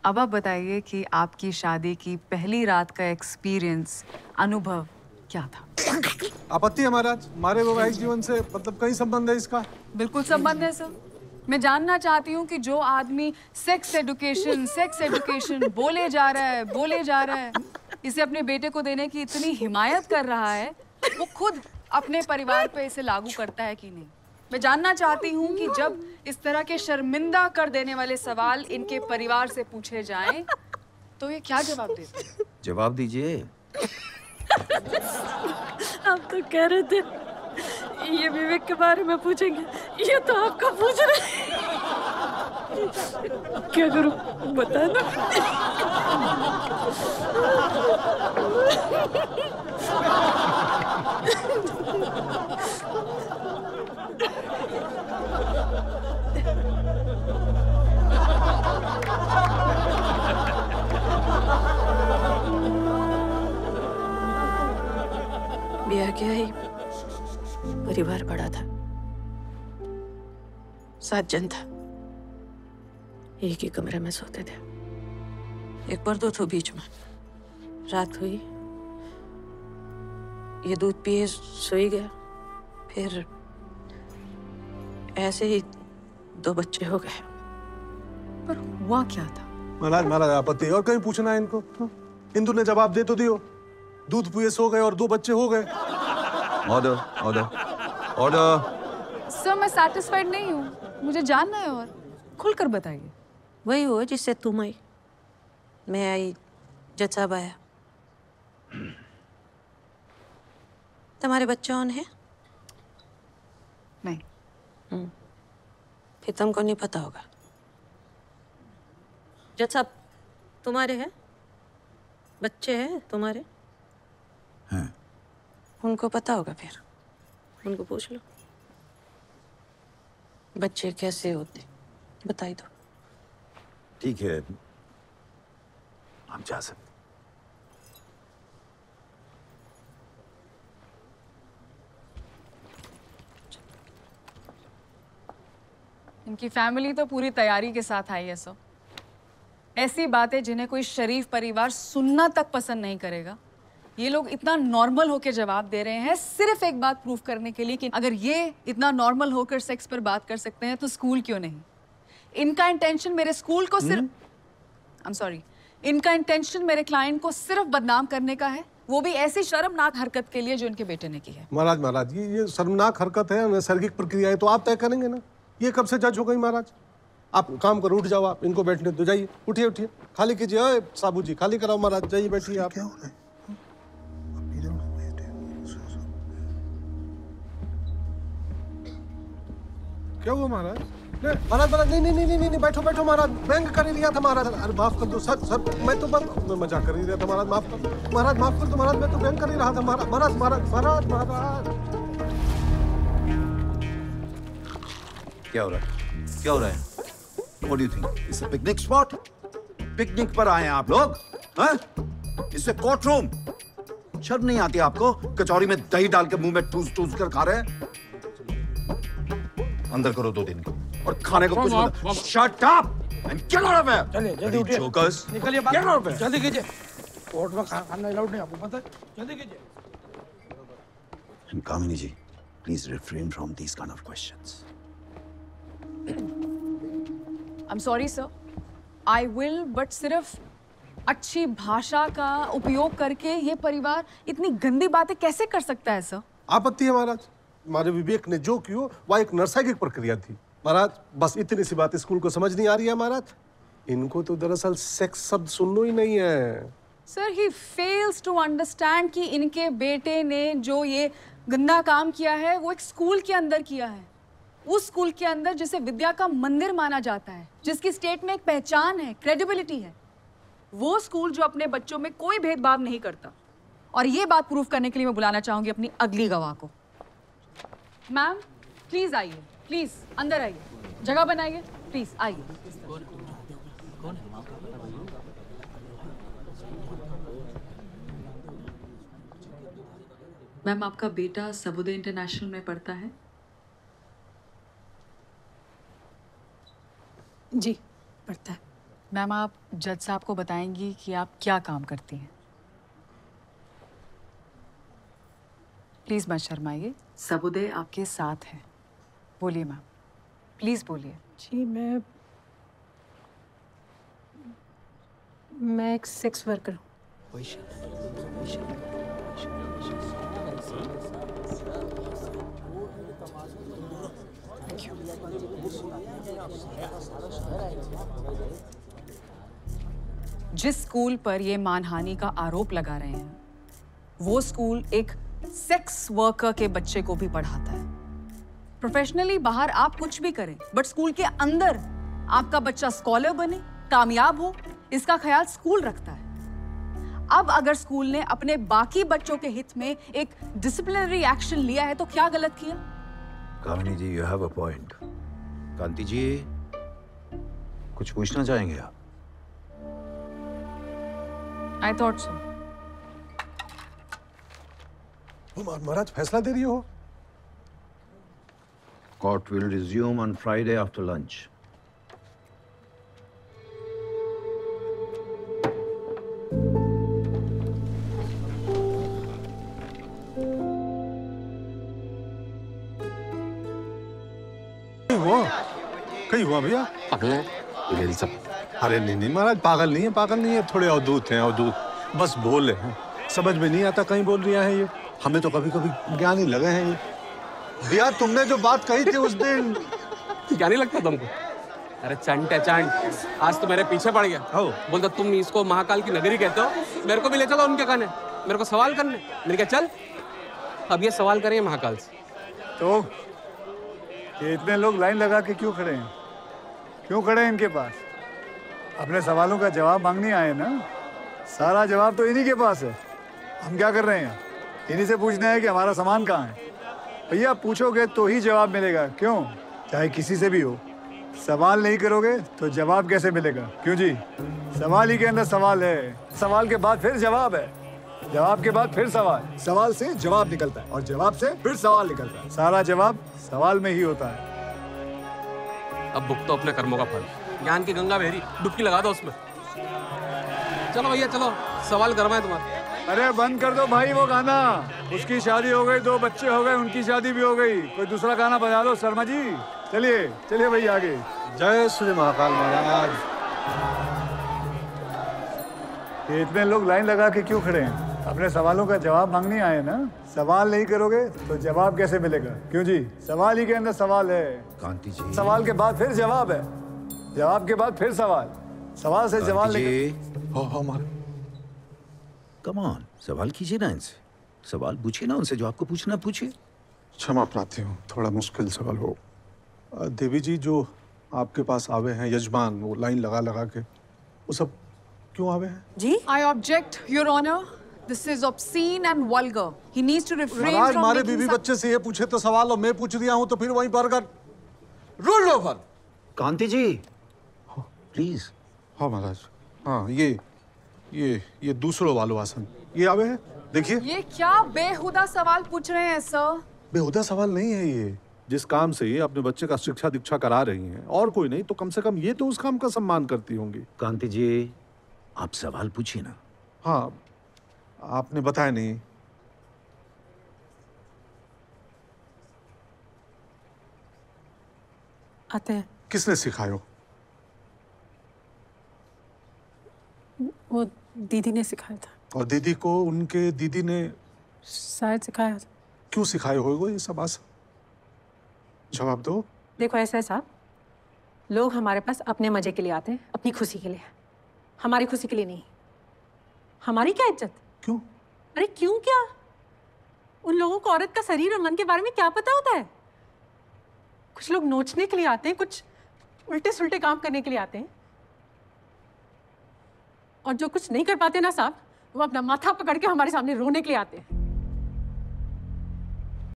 अब आप बताइए कि आपकी शादी की पहली रात का एक्सपीरियंस, अनुभव क्या था? आपत्ति है महाराज, हमारे वैवाहिक जीवन से मतलब कहीं संबंध है इसका? बिल्कुल संबंध है सर। मैं जानना चाहती हूँ कि जो आदमी सेक्स एजुकेशन बोले जा रहा है, इसे अपने बेटे को देने की इतनी हिमायत कर रहा है, वो खुद अपने परिवार पे इसे लागू करता है कि नहीं? मैं जानना चाहती हूँ कि जब इस तरह के शर्मिंदा कर देने वाले सवाल इनके परिवार से पूछे जाएं, तो ये क्या जवाब देते हैं? जवाब दीजिए। आप तो कह रहे थे ये विवेक के बारे में पूछेंगे, ये तो आपका पूछ रहे हैं। क्या करूं बता दो। ब्याह क्या ही परिवार बड़ा था, 7 जन था, एक ही कमरे में सोते थे, एक पर्दो था बीच में। रात हुई, ये दूध पिए सोई गया, फिर ऐसे ही 2 बच्चे हो गए। पर हुआ क्या था? महाराज आपत्ति और कहीं पूछना है इनको? इंदु ने जवाब दे तो दियो, दूध पिए सो गए और 2 बच्चे हो गए। Order order order. सर मैं सैटिस्फाइड नहीं हूँ, मुझे जानना है और खुलकर बताइए। वही हुआ जिससे तुम आई, मैं आई, जज साहब आया। तुम्हारे बच्चे कौन है? नहीं। फिर तुमको नहीं पता होगा। जज साहब तुम्हारे हैं बच्चे, हैं तुम्हारे? हैं। उनको पता होगा, फिर उनको पूछ लो बच्चे कैसे होते, बताई दो। ठीक है, हम जा सकते। इनकी फैमिली तो पूरी तैयारी के साथ आई है सर। ऐसी बातें जिन्हें कोई शरीफ परिवार सुनना तक पसंद नहीं करेगा, ये लोग इतना नॉर्मल होकर जवाब दे रहे हैं सिर्फ एक बात प्रूव करने के लिए कि अगर ये इतना नॉर्मल होकर सेक्स पर बात कर सकते हैं तो स्कूल क्यों नहीं? इनका इंटेंशन मेरे स्कूल को सिर्फ इनका इंटेंशन मेरे क्लाइंट को सिर्फ बदनाम करने का है, वो भी ऐसी शर्मनाक हरकत के लिए जो इनके बेटे ने की है। महाराज ये शर्मनाक हरकत है, नैसर्गिक प्रक्रिया है, तो आप तय करेंगे ना। ये कब से जज हो गई महाराज? आप काम करो, उठ जाओ, आप इनको बैठने दो, जाइए, उठिए, खाली कीजिए। ओए साबू जी, खाली कराओ महाराज, जाइए बैठिए आप। क्या हो रहा है? क्या हुआ महाराज? महाराज नहीं, बैठो महाराज, व्यंग कर ही लिया था महाराज। अरे माफ कर दो सर, मैं तो मैं मजाक कर ही रहा था महाराज, माफ कर दो महाराज, माफ कर दो महाराज, मैं तो व्यंग कर ही रहा था महाराज। क्या हो रहा है? What do you think? It's a picnic spot? Picnic पर आए हैं आप लोग? हाँ? इससे कोर्ट रूम। शर्म नहीं आती आपको? कचौरी में दही डाल के मुंह में ठूस कर खा रहे हैं? अंदर करो 2 दिन को और खाने को कुछ मत। Shut up and get out of here. चलिए जल्दी उठिए। Jokers. निकलिए बाहर। Get out of here. जल्दी कीजिए। कोर्ट में खाना अलाउड नहीं, आपको पता है? जल्दी कीजिए। And Kamini ji, please refrain from these kind of questions. I'm sorry sir, I will, but सिर्फ अच्छी भाषा का उपयोग करके ये परिवार इतनी गंदी बातें कैसे कर सकता है सर? आपत्ति है महाराज, हमारे विवेक ने जो किया वह एक नैसर्गिक प्रक्रिया थी महाराज। बस इतनी सी बात स्कूल को समझ नहीं आ रही है महाराज। इनको तो दरअसल सेक्स शब्द सुनना ही नहीं है। Sir he fails to understand कि इनके बेटे ने जो ये गंदा काम किया है वो एक स्कूल के अंदर किया है, उस स्कूल के अंदर जिसे विद्या का मंदिर माना जाता है, जिसकी स्टेट में एक पहचान है, क्रेडिबिलिटी है, वो स्कूल जो अपने बच्चों में कोई भेदभाव नहीं करता। और ये बात प्रूफ करने के लिए मैं बुलाना चाहूंगी अपनी अगली गवाह को। मैम प्लीज आइए, प्लीज अंदर आइए, जगह बनाइए, प्लीज आइए। मैम आपका बेटा सबुदे इंटरनेशनल में पढ़ता है? जी पढ़ता है। मैम, आप जज साहब को बताएंगी कि आप क्या काम करती हैं। प्लीज मत शर्माइए, सबुदय आपके साथ है। बोलिए मैम, प्लीज बोलिए। जी मैं एक सेक्स वर्कर हूँ। जिस स्कूल पर ये मानहानि का आरोप लगा रहे हैं, वो स्कूल एक सेक्स वर्कर के बच्चे को भी पढ़ाता है। प्रोफेशनली बाहर आप कुछ भी करें, बट स्कूल के अंदर आपका बच्चा स्कॉलर बने, कामयाब हो, इसका ख्याल स्कूल रखता है। अब अगर स्कूल ने अपने बाकी बच्चों के हित में एक डिसिप्लिनरी एक्शन लिया है तो क्या गलत किया? कामिनी जी, यू हैव अ पॉइंट। कांति जी, कुछ पूछना चाहेंगे आप? I thought so. महाराज फैसला दे रही हो? Court will resume on Friday after lunch. कहीं हुआ भैया? अरे नहीं महाराज, पागल नहीं है, थोड़े अवधूत हैं, अवधूत। बस बोले हैं, समझ में नहीं आता कहीं बोल रहा है ये। हमें तो कभी कभी ज्ञान ही लगे हैं ये। भैया, तुमने जो बात कही थी उस दिन, क्या नहीं लगता तुमको? अरे चंट है चंट, आज तो मेरे पीछे पड़ गया। बोलता तुम इसको महाकाल की नगरी कहते हो, मेरे को भी ले चलो उनके कहने, मेरे को सवाल करने। मैंने कहा चल, अब ये सवाल करेंगे महाकाल से। तो ये इतने लोग लाइन लगा के क्यों खड़े हैं? क्यों खड़े हैं इनके पास? अपने सवालों का जवाब मांगने आए ना? सारा जवाब तो इन्हीं के पास है। हम क्या कर रहे हैं? इन्हीं से पूछना है कि हमारा सामान कहाँ है। भैया, पूछोगे तो ही जवाब मिलेगा। क्यों? चाहे किसी से भी हो। सवाल नहीं करोगे तो जवाब कैसे मिलेगा? क्यों जी? सवाल ही के अंदर सवाल है, सवाल के बाद फिर जवाब है, जवाब के बाद फिर सवाल, सवाल से जवाब निकलता है और जवाब से फिर सवाल निकलता है। सारा जवाब सवाल में ही होता है। अब भुगतो अपने कर्मों का फल। ज्ञान की गंगा बहरी, डुबकी लगा दो उसमें। चलो भैया चलो, सवाल करवाएं तुम्हारे। अरे बंद कर दो भाई वो गाना। उसकी शादी हो गई, 2 बच्चे हो गए, उनकी शादी भी हो गई। कोई दूसरा गाना बजा दो शर्मा जी। चलिए चलिए भैया आगे। जय श्री महाकाल महाराज। ये इतने लोग लाइन लगा के क्यों खड़े हैं? अपने सवालों का जवाब मांगने आए ना? सवाल नहीं करोगे तो जवाब कैसे मिलेगा? क्यों जी? सवाल ही के अंदर सवाल है। कांति जी, सवाल के बाद फिर जवाब है, जवाब के बाद फिर सवाल, सवाल से जवाब लेकर। कम ऑन, सवाल कीजिए ना इनसे, सवाल पूछिए ना उनसे, जो आपको पूछना पूछिए। क्षमा प्रार्थी हूँ, थोड़ा मुश्किल सवाल हो। देवी जी, जो आपके पास आवे हैं यजमान, वो लाइन लगा लगा के, वो सब क्यों आवे हैं? जी, I object, Your Honor. This is obscene and vulgar. He needs to refrain Maharaj, from हमारे making बीवी such- बच्चे से ये पूछे तो सवाल और मैं पूछ दिया हूँ तो फिर वहीं पर rule over. Kanti ji, please. हाँ महाराज, हाँ ये दूसरों वालों आसन ये आवे है, देखिए। ये क्या बेहुदा सवाल पूछ रहे हैं सर? बेहुदा सवाल नहीं है ये। जिस काम से ये अपने बच्चे का शिक्षा दीक्षा करा रही हैं, और कोई नहीं तो कम से कम ये तो उस काम का सम्मान करती होंगी। कांति जी, आप सवाल पूछिए ना। हाँ, आपने बताया नहीं। आते हैं। किसने सिखायो? वो दीदी ने सिखाया था। और दीदी को उनके दीदी ने शायद सिखाया था। क्यों सिखाए होगा ये सब? आस जवाब दो। देखो ऐसा है साहब, लोग हमारे पास अपने मजे के लिए आते हैं, अपनी खुशी के लिए, हमारी खुशी के लिए नहीं। हमारी क्या इज्जत? क्यों? अरे क्यों क्या? उन लोगों को औरत का शरीर और मन के बारे में क्या पता होता है? कुछ लोग नोचने के लिए आते हैं, कुछ उल्टे सुल्टे काम करने के लिए आते हैं, और जो कुछ नहीं कर पाते ना साहब, वो अपना माथा पकड़ के हमारे सामने रोने के लिए आते हैं।